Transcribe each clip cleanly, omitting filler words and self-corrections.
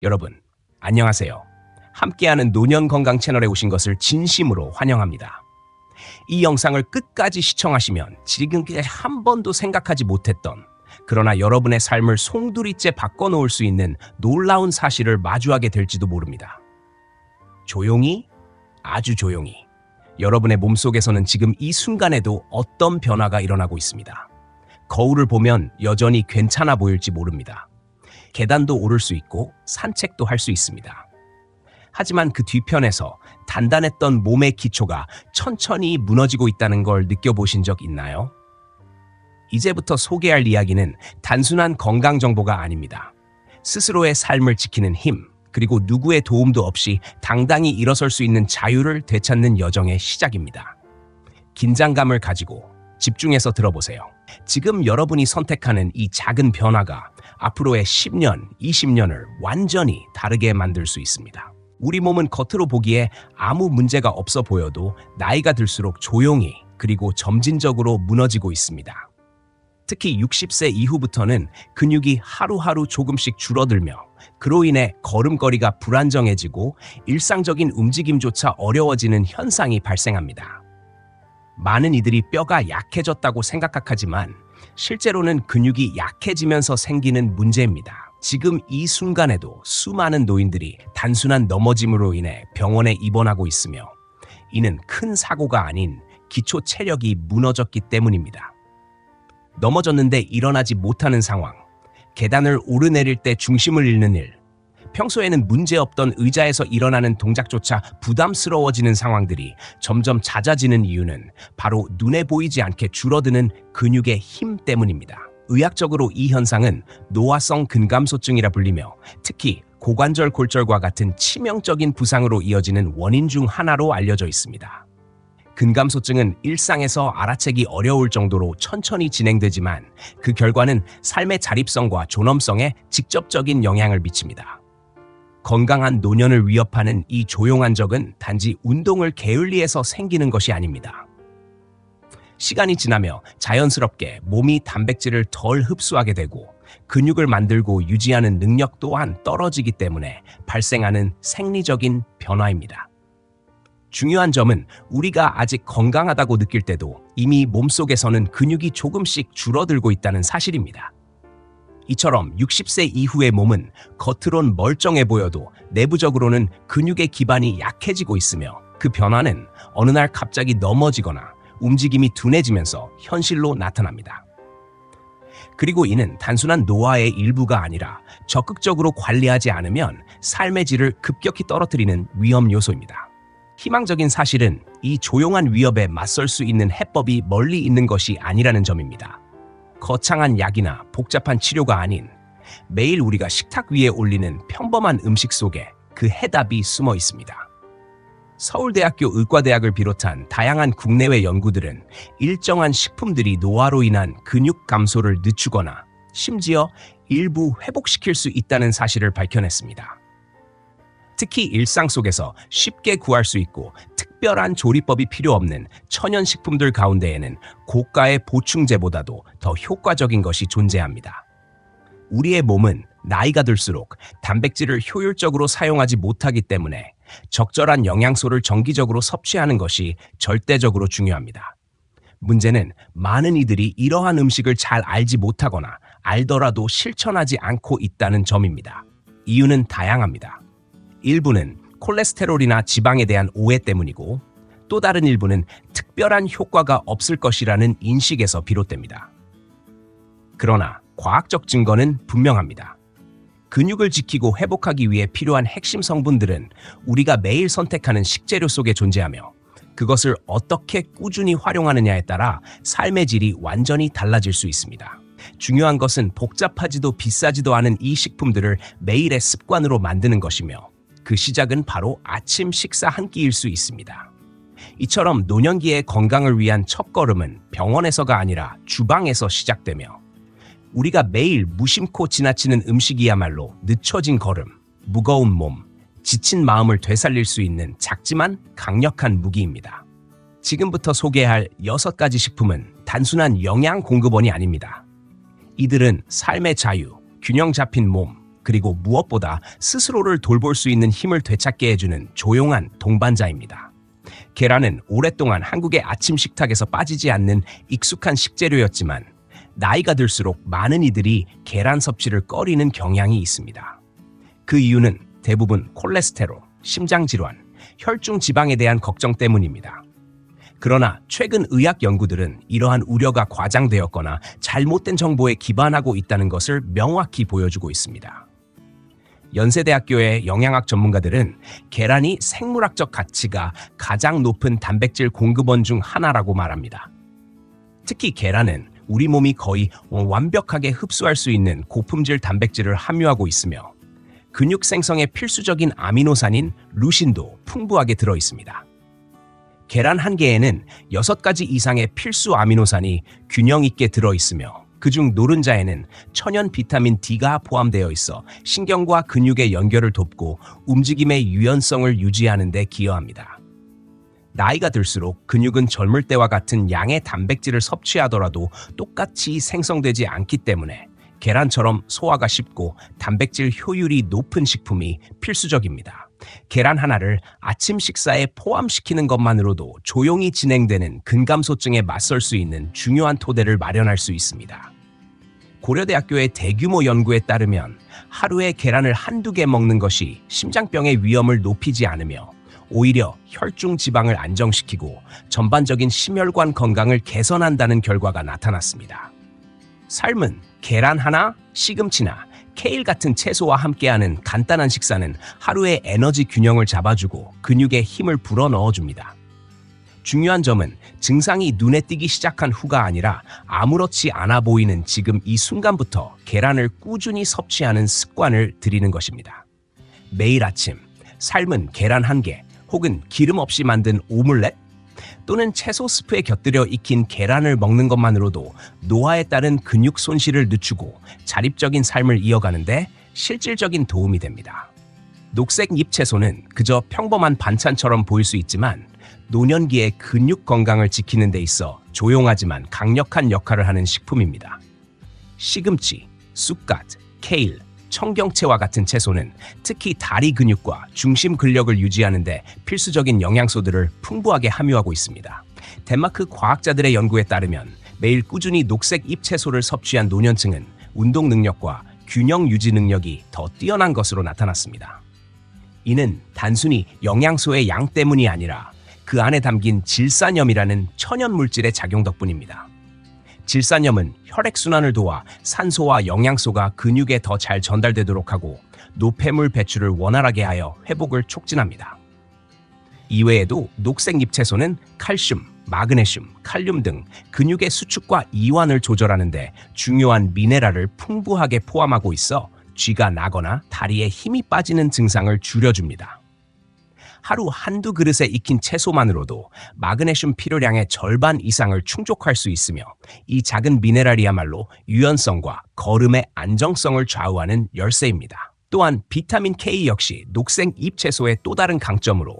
여러분, 안녕하세요. 함께하는 노년건강 채널에 오신 것을 진심으로 환영합니다. 이 영상을 끝까지 시청하시면 지금까지 한 번도 생각하지 못했던, 그러나 여러분의 삶을 송두리째 바꿔놓을 수 있는 놀라운 사실을 마주하게 될지도 모릅니다. 조용히, 아주 조용히, 여러분의 몸속에서는 지금 이 순간에도 어떤 변화가 일어나고 있습니다. 거울을 보면 여전히 괜찮아 보일지 모릅니다. 계단도 오를 수 있고 산책도 할 수 있습니다. 하지만 그 뒤편에서 단단했던 몸의 기초가 천천히 무너지고 있다는 걸 느껴보신 적 있나요? 이제부터 소개할 이야기는 단순한 건강 정보가 아닙니다. 스스로의 삶을 지키는 힘, 그리고 누구의 도움도 없이 당당히 일어설 수 있는 자유를 되찾는 여정의 시작입니다. 긴장감을 가지고 집중해서 들어보세요. 지금 여러분이 선택하는 이 작은 변화가 앞으로의 10년, 20년을 완전히 다르게 만들 수 있습니다. 우리 몸은 겉으로 보기에 아무 문제가 없어 보여도 나이가 들수록 조용히 그리고 점진적으로 무너지고 있습니다. 특히 60세 이후부터는 근육이 하루하루 조금씩 줄어들며 그로 인해 걸음걸이가 불안정해지고 일상적인 움직임조차 어려워지는 현상이 발생합니다. 많은 이들이 뼈가 약해졌다고 생각하지만 실제로는 근육이 약해지면서 생기는 문제입니다. 지금 이 순간에도 수많은 노인들이 단순한 넘어짐으로 인해 병원에 입원하고 있으며 이는 큰 사고가 아닌 기초 체력이 무너졌기 때문입니다. 넘어졌는데 일어나지 못하는 상황, 계단을 오르내릴 때 중심을 잃는 일, 평소에는 문제없던 의자에서 일어나는 동작조차 부담스러워지는 상황들이 점점 잦아지는 이유는 바로 눈에 보이지 않게 줄어드는 근육의 힘 때문입니다. 의학적으로 이 현상은 노화성 근감소증이라 불리며 특히 고관절 골절과 같은 치명적인 부상으로 이어지는 원인 중 하나로 알려져 있습니다. 근감소증은 일상에서 알아채기 어려울 정도로 천천히 진행되지만 그 결과는 삶의 자립성과 존엄성에 직접적인 영향을 미칩니다. 건강한 노년을 위협하는 이 조용한 적은 단지 운동을 게을리해서 생기는 것이 아닙니다. 시간이 지나며 자연스럽게 몸이 단백질을 덜 흡수하게 되고 근육을 만들고 유지하는 능력 또한 떨어지기 때문에 발생하는 생리적인 변화입니다. 중요한 점은 우리가 아직 건강하다고 느낄 때도 이미 몸속에서는 근육이 조금씩 줄어들고 있다는 사실입니다. 이처럼 60세 이후의 몸은 겉으론 멀쩡해 보여도 내부적으로는 근육의 기반이 약해지고 있으며 그 변화는 어느 날 갑자기 넘어지거나 움직임이 둔해지면서 현실로 나타납니다. 그리고 이는 단순한 노화의 일부가 아니라 적극적으로 관리하지 않으면 삶의 질을 급격히 떨어뜨리는 위험 요소입니다. 희망적인 사실은 이 조용한 위협에 맞설 수 있는 해법이 멀리 있는 것이 아니라는 점입니다. 거창한 약이나 복잡한 치료가 아닌 매일 우리가 식탁 위에 올리는 평범한 음식 속에 그 해답이 숨어 있습니다. 서울대학교 의과대학을 비롯한 다양한 국내외 연구들은 일정한 식품들이 노화로 인한 근육 감소를 늦추거나 심지어 일부 회복시킬 수 있다는 사실을 밝혀냈습니다. 특히 일상 속에서 쉽게 구할 수 있고 특별한 조리법이 필요 없는 천연식품들 가운데에는 고가의 보충제보다도 더 효과적인 것이 존재합니다. 우리의 몸은 나이가 들수록 단백질을 효율적으로 사용하지 못하기 때문에 적절한 영양소를 정기적으로 섭취하는 것이 절대적으로 중요합니다. 문제는 많은 이들이 이러한 음식을 잘 알지 못하거나 알더라도 실천하지 않고 있다는 점입니다. 이유는 다양합니다. 일부는 콜레스테롤이나 지방에 대한 오해 때문이고 또 다른 일부는 특별한 효과가 없을 것이라는 인식에서 비롯됩니다. 그러나 과학적 증거는 분명합니다. 근육을 지키고 회복하기 위해 필요한 핵심 성분들은 우리가 매일 선택하는 식재료 속에 존재하며 그것을 어떻게 꾸준히 활용하느냐에 따라 삶의 질이 완전히 달라질 수 있습니다. 중요한 것은 복잡하지도 비싸지도 않은 이 식품들을 매일의 습관으로 만드는 것이며 그 시작은 바로 아침 식사 한 끼일 수 있습니다. 이처럼 노년기의 건강을 위한 첫걸음은 병원에서가 아니라 주방에서 시작되며 우리가 매일 무심코 지나치는 음식이야말로 늦춰진 걸음, 무거운 몸, 지친 마음을 되살릴 수 있는 작지만 강력한 무기입니다. 지금부터 소개할 6가지 식품은 단순한 영양 공급원이 아닙니다. 이들은 삶의 자유, 균형 잡힌 몸, 그리고 무엇보다 스스로를 돌볼 수 있는 힘을 되찾게 해주는 조용한 동반자입니다. 계란은 오랫동안 한국의 아침 식탁에서 빠지지 않는 익숙한 식재료였지만 나이가 들수록 많은 이들이 계란 섭취를 꺼리는 경향이 있습니다. 그 이유는 대부분 콜레스테롤, 심장질환, 혈중 지방에 대한 걱정 때문입니다. 그러나 최근 의학 연구들은 이러한 우려가 과장되었거나 잘못된 정보에 기반하고 있다는 것을 명확히 보여주고 있습니다. 연세대학교의 영양학 전문가들은 계란이 생물학적 가치가 가장 높은 단백질 공급원 중 하나라고 말합니다. 특히 계란은 우리 몸이 거의 완벽하게 흡수할 수 있는 고품질 단백질을 함유하고 있으며 근육 생성에 필수적인 아미노산인 루신도 풍부하게 들어 있습니다. 계란 한 개에는 6가지 이상의 필수 아미노산이 균형 있게 들어 있으며 그중 노른자에는 천연 비타민 D가 포함되어 있어 신경과 근육의 연결을 돕고 움직임의 유연성을 유지하는 데 기여합니다. 나이가 들수록 근육은 젊을 때와 같은 양의 단백질을 섭취하더라도 똑같이 생성되지 않기 때문에 계란처럼 소화가 쉽고 단백질 효율이 높은 식품이 필수적입니다. 계란 하나를 아침 식사에 포함시키는 것만으로도 조용히 진행되는 근감소증에 맞설 수 있는 중요한 토대를 마련할 수 있습니다. 고려대학교의 대규모 연구에 따르면 하루에 계란을 한두 개 먹는 것이 심장병의 위험을 높이지 않으며 오히려 혈중 지방을 안정시키고 전반적인 심혈관 건강을 개선한다는 결과가 나타났습니다. 삶은 계란 하나, 시금치나 케일 같은 채소와 함께하는 간단한 식사는 하루의 에너지 균형을 잡아주고 근육에 힘을 불어넣어줍니다. 중요한 점은 증상이 눈에 띄기 시작한 후가 아니라 아무렇지 않아 보이는 지금 이 순간부터 계란을 꾸준히 섭취하는 습관을 들이는 것입니다. 매일 아침 삶은 계란 한 개 혹은 기름 없이 만든 오믈렛 또는 채소 스프에 곁들여 익힌 계란을 먹는 것만으로도 노화에 따른 근육 손실을 늦추고 자립적인 삶을 이어가는데 실질적인 도움이 됩니다. 녹색 잎 채소는 그저 평범한 반찬처럼 보일 수 있지만 노년기의 근육 건강을 지키는 데 있어 조용하지만 강력한 역할을 하는 식품입니다. 시금치, 쑥갓, 케일, 청경채와 같은 채소는 특히 다리 근육과 중심 근력을 유지하는 데 필수적인 영양소들을 풍부하게 함유하고 있습니다. 덴마크 과학자들의 연구에 따르면 매일 꾸준히 녹색 잎 채소를 섭취한 노년층은 운동 능력과 균형 유지 능력이 더 뛰어난 것으로 나타났습니다. 이는 단순히 영양소의 양 때문이 아니라 그 안에 담긴 질산염이라는 천연 물질의 작용 덕분입니다. 질산염은 혈액순환을 도와 산소와 영양소가 근육에 더 잘 전달되도록 하고 노폐물 배출을 원활하게 하여 회복을 촉진합니다. 이외에도 녹색 잎채소는 칼슘, 마그네슘, 칼륨 등 근육의 수축과 이완을 조절하는 데 중요한 미네랄을 풍부하게 포함하고 있어 쥐가 나거나 다리에 힘이 빠지는 증상을 줄여줍니다. 하루 한두 그릇에 익힌 채소만으로도 마그네슘 필요량의 절반 이상을 충족할 수 있으며 이 작은 미네랄이야말로 유연성과 걸음의 안정성을 좌우하는 열쇠입니다. 또한 비타민 K 역시 녹색 잎 채소의 또 다른 강점으로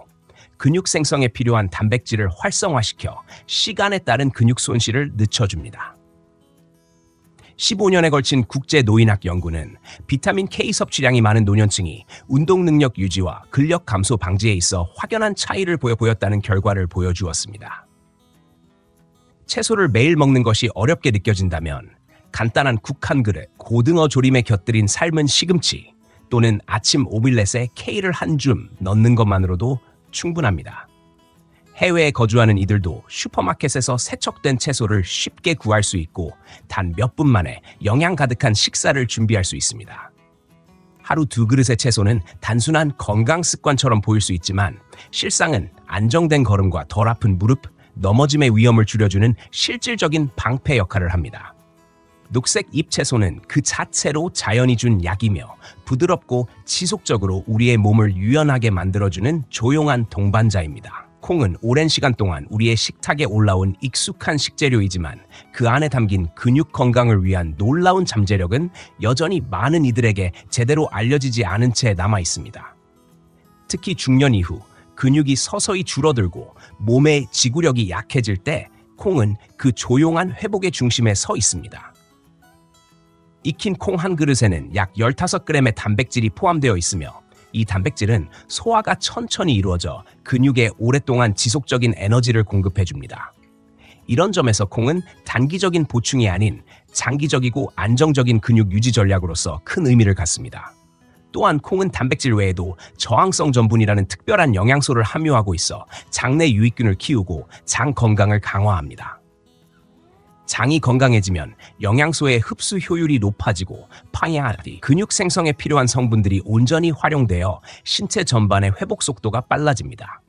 근육 생성에 필요한 단백질을 활성화시켜 시간에 따른 근육 손실을 늦춰줍니다. 15년에 걸친 국제노인학 연구는 비타민 K 섭취량이 많은 노년층이 운동 능력 유지와 근력 감소 방지에 있어 확연한 차이를 보였다는 결과를 보여주었습니다. 채소를 매일 먹는 것이 어렵게 느껴진다면 간단한 국 한 그릇, 고등어 조림에 곁들인 삶은 시금치 또는 아침 오믈렛에 K를 한 줌 넣는 것만으로도 충분합니다. 해외에 거주하는 이들도 슈퍼마켓에서 세척된 채소를 쉽게 구할 수 있고 단 몇 분 만에 영양 가득한 식사를 준비할 수 있습니다. 하루 2그릇의 채소는 단순한 건강 습관처럼 보일 수 있지만 실상은 안정된 걸음과 덜 아픈 무릎, 넘어짐의 위험을 줄여주는 실질적인 방패 역할을 합니다. 녹색 잎 채소는 그 자체로 자연이 준 약이며 부드럽고 지속적으로 우리의 몸을 유연하게 만들어주는 조용한 동반자입니다. 콩은 오랜 시간 동안 우리의 식탁에 올라온 익숙한 식재료이지만 그 안에 담긴 근육 건강을 위한 놀라운 잠재력은 여전히 많은 이들에게 제대로 알려지지 않은 채 남아 있습니다. 특히 중년 이후 근육이 서서히 줄어들고 몸의 지구력이 약해질 때 콩은 그 조용한 회복의 중심에 서 있습니다. 익힌 콩 한 그릇에는 약 15g의 단백질이 포함되어 있으며 이 단백질은 소화가 천천히 이루어져 근육에 오랫동안 지속적인 에너지를 공급해줍니다. 이런 점에서 콩은 단기적인 보충이 아닌 장기적이고 안정적인 근육 유지 전략으로서 큰 의미를 갖습니다. 또한 콩은 단백질 외에도 저항성 전분이라는 특별한 영양소를 함유하고 있어 장내 유익균을 키우고 장 건강을 강화합니다. 장이 건강해지면 영양소의 흡수 효율이 높아지고 파이아리 근육 생성에 필요한 성분들이 온전히 활용되어 신체 전반의 회복 속도가 빨라집니다.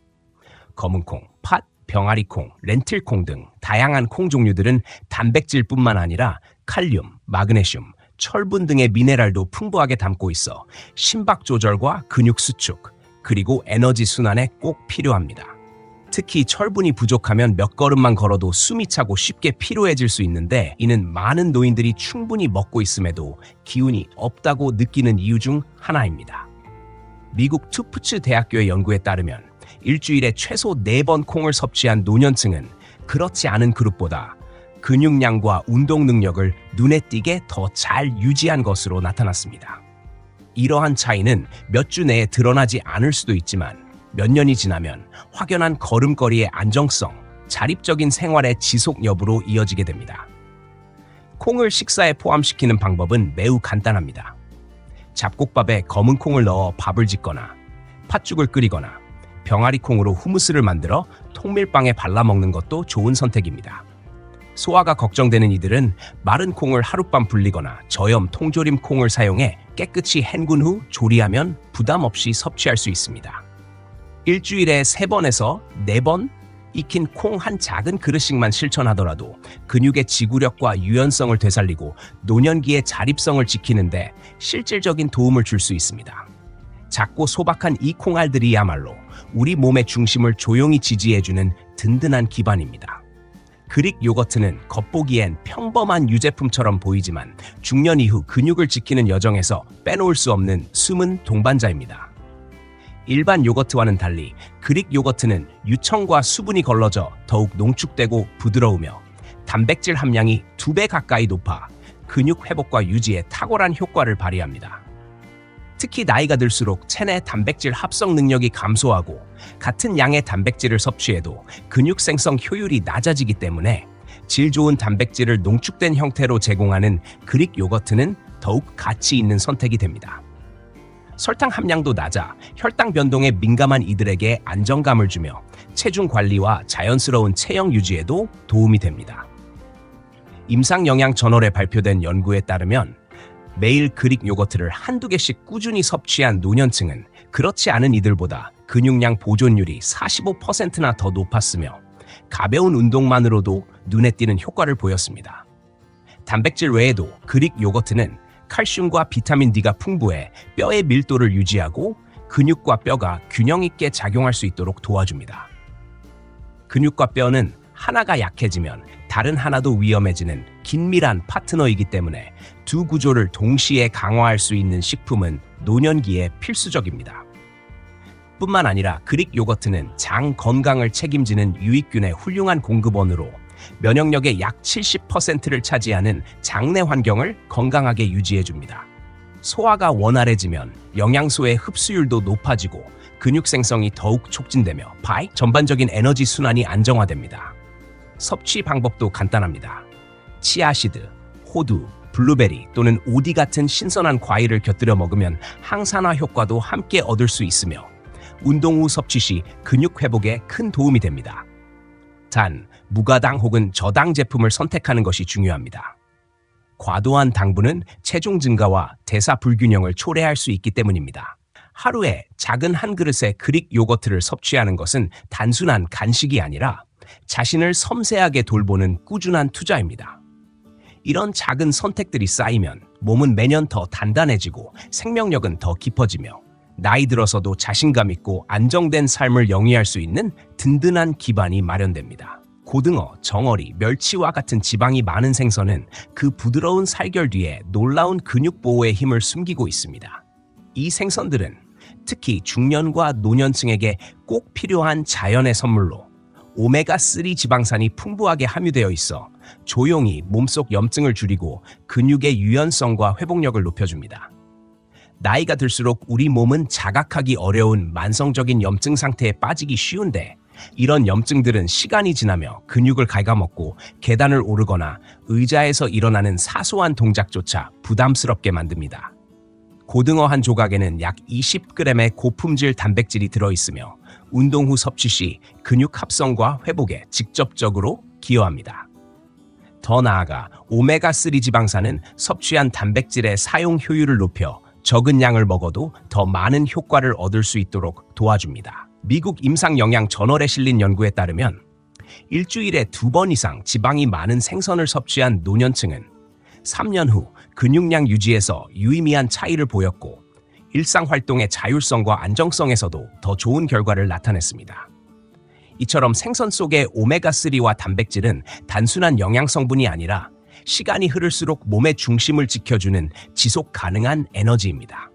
검은콩, 팥, 병아리콩, 렌틸콩 등 다양한 콩 종류들은 단백질뿐만 아니라 칼륨, 마그네슘, 철분 등의 미네랄도 풍부하게 담고 있어 심박 조절과 근육 수축, 그리고 에너지 순환에 꼭 필요합니다. 특히 철분이 부족하면 몇 걸음만 걸어도 숨이 차고 쉽게 피로해질 수 있는데 이는 많은 노인들이 충분히 먹고 있음에도 기운이 없다고 느끼는 이유 중 하나입니다. 미국 투프츠 대학교의 연구에 따르면 일주일에 최소 4번 콩을 섭취한 노년층은 그렇지 않은 그룹보다 근육량과 운동 능력을 눈에 띄게 더 잘 유지한 것으로 나타났습니다. 이러한 차이는 몇 주 내에 드러나지 않을 수도 있지만 몇 년이 지나면 확연한 걸음걸이의 안정성, 자립적인 생활의 지속 여부로 이어지게 됩니다. 콩을 식사에 포함시키는 방법은 매우 간단합니다. 잡곡밥에 검은 콩을 넣어 밥을 짓거나 팥죽을 끓이거나 병아리콩으로 후무스를 만들어 통밀빵에 발라 먹는 것도 좋은 선택입니다. 소화가 걱정되는 이들은 마른 콩을 하룻밤 불리거나 저염 통조림 콩을 사용해 깨끗이 헹군 후 조리하면 부담 없이 섭취할 수 있습니다. 일주일에 3번에서 4번 익힌 콩 한 작은 그릇씩만 실천하더라도 근육의 지구력과 유연성을 되살리고 노년기의 자립성을 지키는데 실질적인 도움을 줄 수 있습니다. 작고 소박한 이 콩알들이야말로 우리 몸의 중심을 조용히 지지해주는 든든한 기반입니다. 그릭 요거트는 겉보기엔 평범한 유제품처럼 보이지만 중년 이후 근육을 지키는 여정에서 빼놓을 수 없는 숨은 동반자입니다. 일반 요거트와는 달리 그릭 요거트는 유청과 수분이 걸러져 더욱 농축되고 부드러우며 단백질 함량이 2배 가까이 높아 근육 회복과 유지에 탁월한 효과를 발휘합니다. 특히 나이가 들수록 체내 단백질 합성 능력이 감소하고 같은 양의 단백질을 섭취해도 근육 생성 효율이 낮아지기 때문에 질 좋은 단백질을 농축된 형태로 제공하는 그릭 요거트는 더욱 가치 있는 선택이 됩니다. 설탕 함량도 낮아 혈당 변동에 민감한 이들에게 안정감을 주며 체중 관리와 자연스러운 체형 유지에도 도움이 됩니다. 임상영양저널에 발표된 연구에 따르면 매일 그릭 요거트를 한두 개씩 꾸준히 섭취한 노년층은 그렇지 않은 이들보다 근육량 보존율이 45%나 더 높았으며 가벼운 운동만으로도 눈에 띄는 효과를 보였습니다. 단백질 외에도 그릭 요거트는 칼슘과 비타민 D가 풍부해 뼈의 밀도를 유지하고 근육과 뼈가 균형 있게 작용할 수 있도록 도와줍니다. 근육과 뼈는 하나가 약해지면 다른 하나도 위험해지는 긴밀한 파트너이기 때문에 두 구조를 동시에 강화할 수 있는 식품은 노년기에 필수적입니다. 뿐만 아니라 그릭 요거트는 장 건강을 책임지는 유익균의 훌륭한 공급원으로 면역력의 약 70%를 차지하는 장내 환경을 건강하게 유지해줍니다. 소화가 원활해지면 영양소의 흡수율도 높아지고 근육 생성이 더욱 촉진되며 전반적인 에너지 순환이 안정화됩니다. 섭취 방법도 간단합니다. 치아시드, 호두, 블루베리 또는 오디 같은 신선한 과일을 곁들여 먹으면 항산화 효과도 함께 얻을 수 있으며 운동 후 섭취 시 근육 회복에 큰 도움이 됩니다. 단, 무가당 혹은 저당 제품을 선택하는 것이 중요합니다. 과도한 당분은 체중 증가와 대사 불균형을 초래할 수 있기 때문입니다. 하루에 작은 한 그릇의 그릭 요거트를 섭취하는 것은 단순한 간식이 아니라 자신을 섬세하게 돌보는 꾸준한 투자입니다. 이런 작은 선택들이 쌓이면 몸은 매년 더 단단해지고 생명력은 더 깊어지며 나이 들어서도 자신감 있고 안정된 삶을 영위할 수 있는 든든한 기반이 마련됩니다. 고등어, 정어리, 멸치와 같은 지방이 많은 생선은 그 부드러운 살결 뒤에 놀라운 근육 보호의 힘을 숨기고 있습니다. 이 생선들은 특히 중년과 노년층에게 꼭 필요한 자연의 선물로 오메가3 지방산이 풍부하게 함유되어 있어 조용히 몸속 염증을 줄이고 근육의 유연성과 회복력을 높여줍니다. 나이가 들수록 우리 몸은 자각하기 어려운 만성적인 염증 상태에 빠지기 쉬운데, 이런 염증들은 시간이 지나며 근육을 갉아먹고 계단을 오르거나 의자에서 일어나는 사소한 동작조차 부담스럽게 만듭니다. 고등어 한 조각에는 약 20g의 고품질 단백질이 들어있으며 운동 후 섭취 시 근육 합성과 회복에 직접적으로 기여합니다. 더 나아가 오메가3 지방산은 섭취한 단백질의 사용 효율을 높여 적은 양을 먹어도 더 많은 효과를 얻을 수 있도록 도와줍니다. 미국 임상영양 저널에 실린 연구에 따르면 일주일에 2번 이상 지방이 많은 생선을 섭취한 노년층은 3년 후 근육량 유지에서 유의미한 차이를 보였고, 일상활동의 자율성과 안정성에서도 더 좋은 결과를 나타냈습니다. 이처럼 생선 속의 오메가3와 단백질은 단순한 영양 성분이 아니라 시간이 흐를수록 몸의 중심을 지켜주는 지속 가능한 에너지입니다.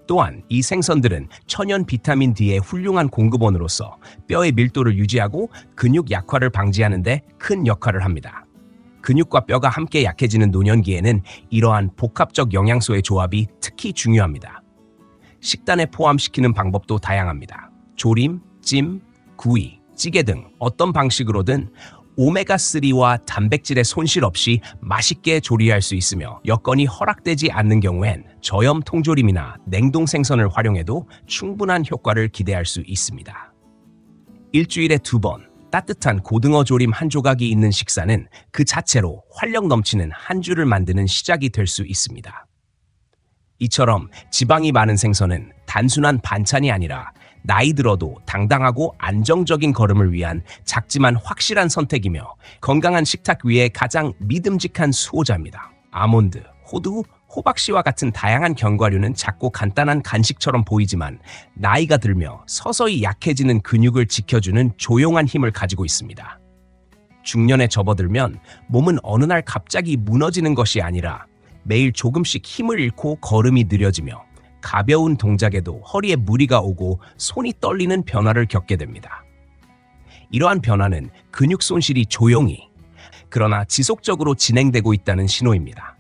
또한 이 생선들은 천연 비타민 D의 훌륭한 공급원으로서 뼈의 밀도를 유지하고 근육 약화를 방지하는 데 큰 역할을 합니다. 근육과 뼈가 함께 약해지는 노년기에는 이러한 복합적 영양소의 조합이 특히 중요합니다. 식단에 포함시키는 방법도 다양합니다. 조림, 찜, 구이, 찌개 등 어떤 방식으로든 오메가3와 단백질의 손실 없이 맛있게 조리할 수 있으며, 여건이 허락되지 않는 경우엔 저염 통조림이나 냉동 생선을 활용해도 충분한 효과를 기대할 수 있습니다. 일주일에 2번 따뜻한 고등어 조림 한 조각이 있는 식사는 그 자체로 활력 넘치는 한 주를 만드는 시작이 될 수 있습니다. 이처럼 지방이 많은 생선은 단순한 반찬이 아니라 나이 들어도 당당하고 안정적인 걸음을 위한 작지만 확실한 선택이며, 건강한 식탁 위에 가장 믿음직한 수호자입니다. 아몬드, 호두, 호박씨와 같은 다양한 견과류는 작고 간단한 간식처럼 보이지만 나이가 들며 서서히 약해지는 근육을 지켜주는 조용한 힘을 가지고 있습니다. 중년에 접어들면 몸은 어느 날 갑자기 무너지는 것이 아니라 매일 조금씩 힘을 잃고 걸음이 느려지며 가벼운 동작에도 허리에 무리가 오고 손이 떨리는 변화를 겪게 됩니다. 이러한 변화는 근육 손실이 조용히, 그러나 지속적으로 진행되고 있다는 신호입니다.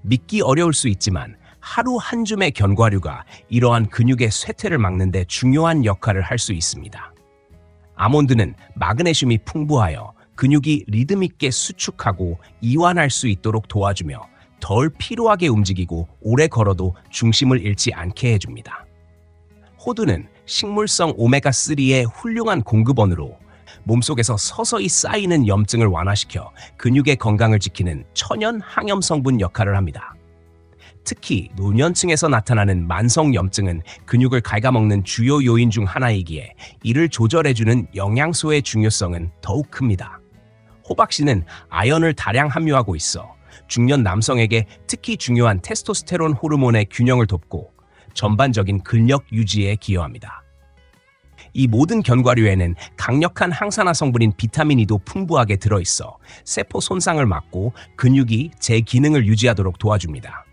믿기 어려울 수 있지만 하루 한 줌의 견과류가 이러한 근육의 쇠퇴를 막는 데 중요한 역할을 할 수 있습니다. 아몬드는 마그네슘이 풍부하여 근육이 리듬 있게 수축하고 이완할 수 있도록 도와주며 덜 피로하게 움직이고 오래 걸어도 중심을 잃지 않게 해줍니다. 호두는 식물성 오메가3의 훌륭한 공급원으로 몸속에서 서서히 쌓이는 염증을 완화시켜 근육의 건강을 지키는 천연 항염 성분 역할을 합니다. 특히 노년층에서 나타나는 만성 염증은 근육을 갉아먹는 주요 요인 중 하나이기에 이를 조절해주는 영양소의 중요성은 더욱 큽니다. 호박씨는 아연을 다량 함유하고 있어 중년 남성에게 특히 중요한 테스토스테론 호르몬의 균형을 돕고 전반적인 근력 유지에 기여합니다. 이 모든 견과류에는 강력한 항산화 성분인 비타민 E도 풍부하게 들어있어 세포 손상을 막고 근육이 제 기능을 유지하도록 도와줍니다.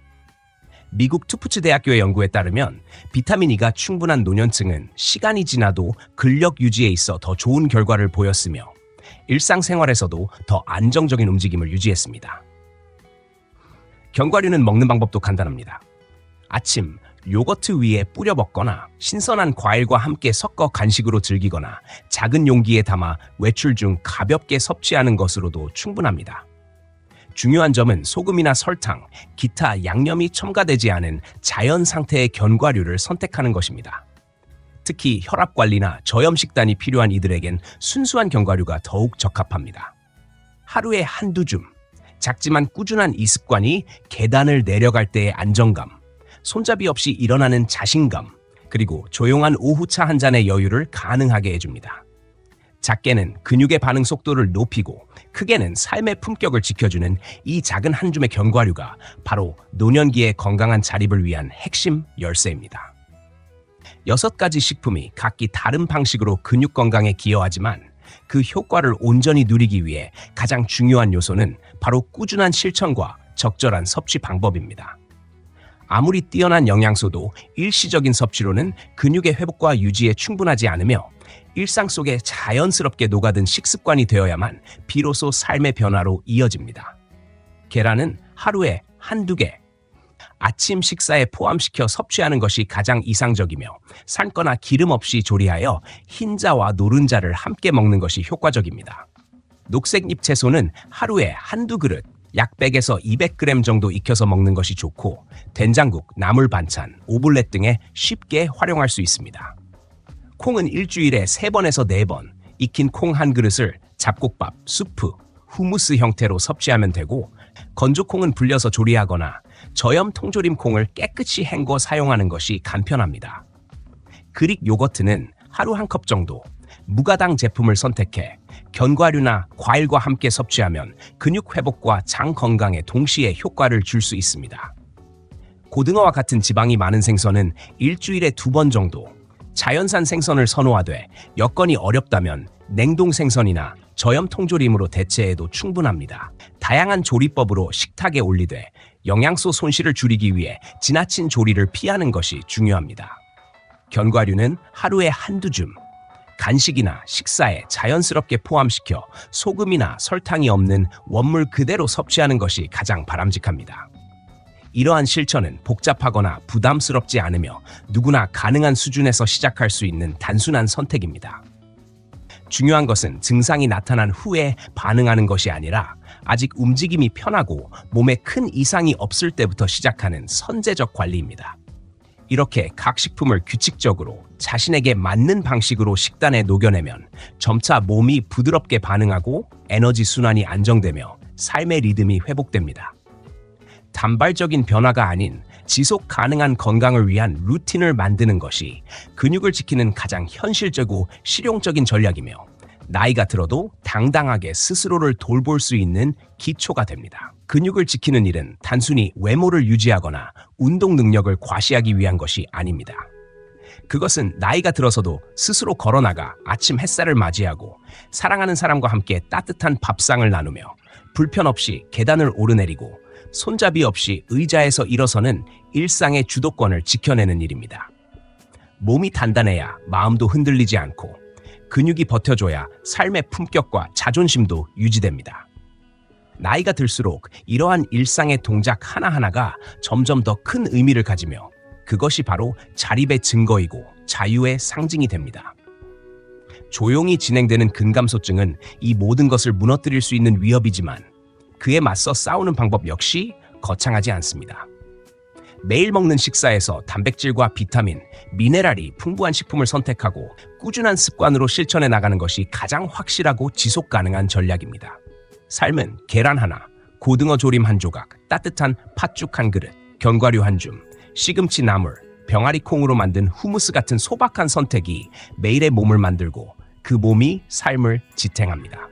미국 투프츠 대학교의 연구에 따르면 비타민 E가 충분한 노년층은 시간이 지나도 근력 유지에 있어 더 좋은 결과를 보였으며, 일상생활에서도 더 안정적인 움직임을 유지했습니다. 견과류는 먹는 방법도 간단합니다. 아침 요거트 위에 뿌려 먹거나 신선한 과일과 함께 섞어 간식으로 즐기거나 작은 용기에 담아 외출 중 가볍게 섭취하는 것으로도 충분합니다. 중요한 점은 소금이나 설탕, 기타 양념이 첨가되지 않은 자연 상태의 견과류를 선택하는 것입니다. 특히 혈압 관리나 저염 식단이 필요한 이들에겐 순수한 견과류가 더욱 적합합니다. 하루에 한두 줌, 작지만 꾸준한 이 습관이 계단을 내려갈 때의 안정감, 손잡이 없이 일어나는 자신감, 그리고 조용한 오후차 한 잔의 여유를 가능하게 해줍니다. 작게는 근육의 반응 속도를 높이고 크게는 삶의 품격을 지켜주는 이 작은 한 줌의 견과류가 바로 노년기의 건강한 자립을 위한 핵심 열쇠입니다. 6가지 식품이 각기 다른 방식으로 근육 건강에 기여하지만 그 효과를 온전히 누리기 위해 가장 중요한 요소는 바로 꾸준한 실천과 적절한 섭취 방법입니다. 아무리 뛰어난 영양소도 일시적인 섭취로는 근육의 회복과 유지에 충분하지 않으며 일상 속에 자연스럽게 녹아든 식습관이 되어야만 비로소 삶의 변화로 이어집니다. 계란은 하루에 한두 개, 아침 식사에 포함시켜 섭취하는 것이 가장 이상적이며 삶거나 기름 없이 조리하여 흰자와 노른자를 함께 먹는 것이 효과적입니다. 녹색잎 채소는 하루에 한두 그릇, 약 100에서 200g 정도 익혀서 먹는 것이 좋고 된장국, 나물 반찬, 오믈렛 등에 쉽게 활용할 수 있습니다. 콩은 일주일에 3번에서 4번, 익힌 콩 한 그릇을 잡곡밥, 수프, 후무스 형태로 섭취하면 되고 건조콩은 불려서 조리하거나 저염 통조림 콩을 깨끗이 헹궈 사용하는 것이 간편합니다. 그릭 요거트는 하루 한 컵 정도, 무가당 제품을 선택해 견과류나 과일과 함께 섭취하면 근육 회복과 장 건강에 동시에 효과를 줄 수 있습니다. 고등어와 같은 지방이 많은 생선은 일주일에 2번 정도, 자연산 생선을 선호하되 여건이 어렵다면 냉동 생선이나 저염 통조림으로 대체해도 충분합니다. 다양한 조리법으로 식탁에 올리되 영양소 손실을 줄이기 위해 지나친 조리를 피하는 것이 중요합니다. 견과류는 하루에 한두 줌, 간식이나 식사에 자연스럽게 포함시켜 소금이나 설탕이 없는 원물 그대로 섭취하는 것이 가장 바람직합니다. 이러한 실천은 복잡하거나 부담스럽지 않으며 누구나 가능한 수준에서 시작할 수 있는 단순한 선택입니다. 중요한 것은 증상이 나타난 후에 반응하는 것이 아니라 아직 움직임이 편하고 몸에 큰 이상이 없을 때부터 시작하는 선제적 관리입니다. 이렇게 각 식품을 규칙적으로 자신에게 맞는 방식으로 식단에 녹여내면 점차 몸이 부드럽게 반응하고 에너지 순환이 안정되며 삶의 리듬이 회복됩니다. 단발적인 변화가 아닌 지속 가능한 건강을 위한 루틴을 만드는 것이 근육을 지키는 가장 현실적이고 실용적인 전략이며 나이가 들어도 당당하게 스스로를 돌볼 수 있는 기초가 됩니다. 근육을 지키는 일은 단순히 외모를 유지하거나 운동 능력을 과시하기 위한 것이 아닙니다. 그것은 나이가 들어서도 스스로 걸어나가 아침 햇살을 맞이하고 사랑하는 사람과 함께 따뜻한 밥상을 나누며 불편 없이 계단을 오르내리고 손잡이 없이 의자에서 일어서는 일상의 주도권을 지켜내는 일입니다. 몸이 단단해야 마음도 흔들리지 않고 근육이 버텨줘야 삶의 품격과 자존심도 유지됩니다. 나이가 들수록 이러한 일상의 동작 하나하나가 점점 더 큰 의미를 가지며 그것이 바로 자립의 증거이고 자유의 상징이 됩니다. 조용히 진행되는 근감소증은 이 모든 것을 무너뜨릴 수 있는 위협이지만 그에 맞서 싸우는 방법 역시 거창하지 않습니다. 매일 먹는 식사에서 단백질과 비타민, 미네랄이 풍부한 식품을 선택하고 꾸준한 습관으로 실천해 나가는 것이 가장 확실하고 지속 가능한 전략입니다. 삶은 계란 하나, 고등어 조림 한 조각, 따뜻한 팥죽 한 그릇, 견과류 한 줌, 시금치 나물, 병아리 콩으로 만든 후무스 같은 소박한 선택이 매일의 몸을 만들고 그 몸이 삶을 지탱합니다.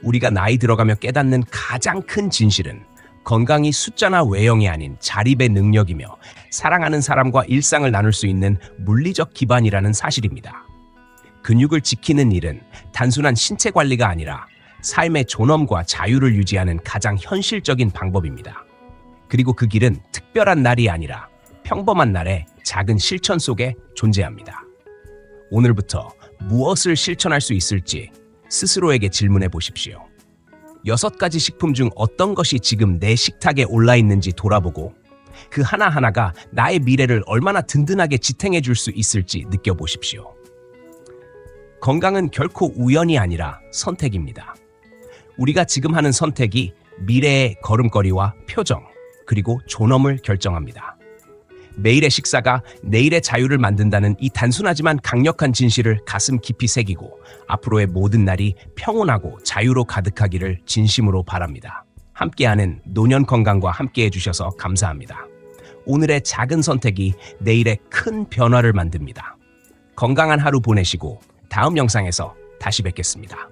우리가 나이 들어가며 깨닫는 가장 큰 진실은 건강이 숫자나 외형이 아닌 자립의 능력이며 사랑하는 사람과 일상을 나눌 수 있는 물리적 기반이라는 사실입니다. 근육을 지키는 일은 단순한 신체 관리가 아니라 삶의 존엄과 자유를 유지하는 가장 현실적인 방법입니다. 그리고 그 길은 특별한 날이 아니라 평범한 날의 작은 실천 속에 존재합니다. 오늘부터 무엇을 실천할 수 있을지 스스로에게 질문해 보십시오. 6가지 식품 중 어떤 것이 지금 내 식탁에 올라 있는지 돌아보고 그 하나하나가 나의 미래를 얼마나 든든하게 지탱해 줄 수 있을지 느껴보십시오. 건강은 결코 우연이 아니라 선택입니다. 우리가 지금 하는 선택이 미래의 걸음걸이와 표정, 그리고 존엄을 결정합니다. 매일의 식사가 내일의 자유를 만든다는 이 단순하지만 강력한 진실을 가슴 깊이 새기고 앞으로의 모든 날이 평온하고 자유로 가득하기를 진심으로 바랍니다. 함께하는 노년 건강과 함께해 주셔서 감사합니다. 오늘의 작은 선택이 내일의 큰 변화를 만듭니다. 건강한 하루 보내시고 다음 영상에서 다시 뵙겠습니다.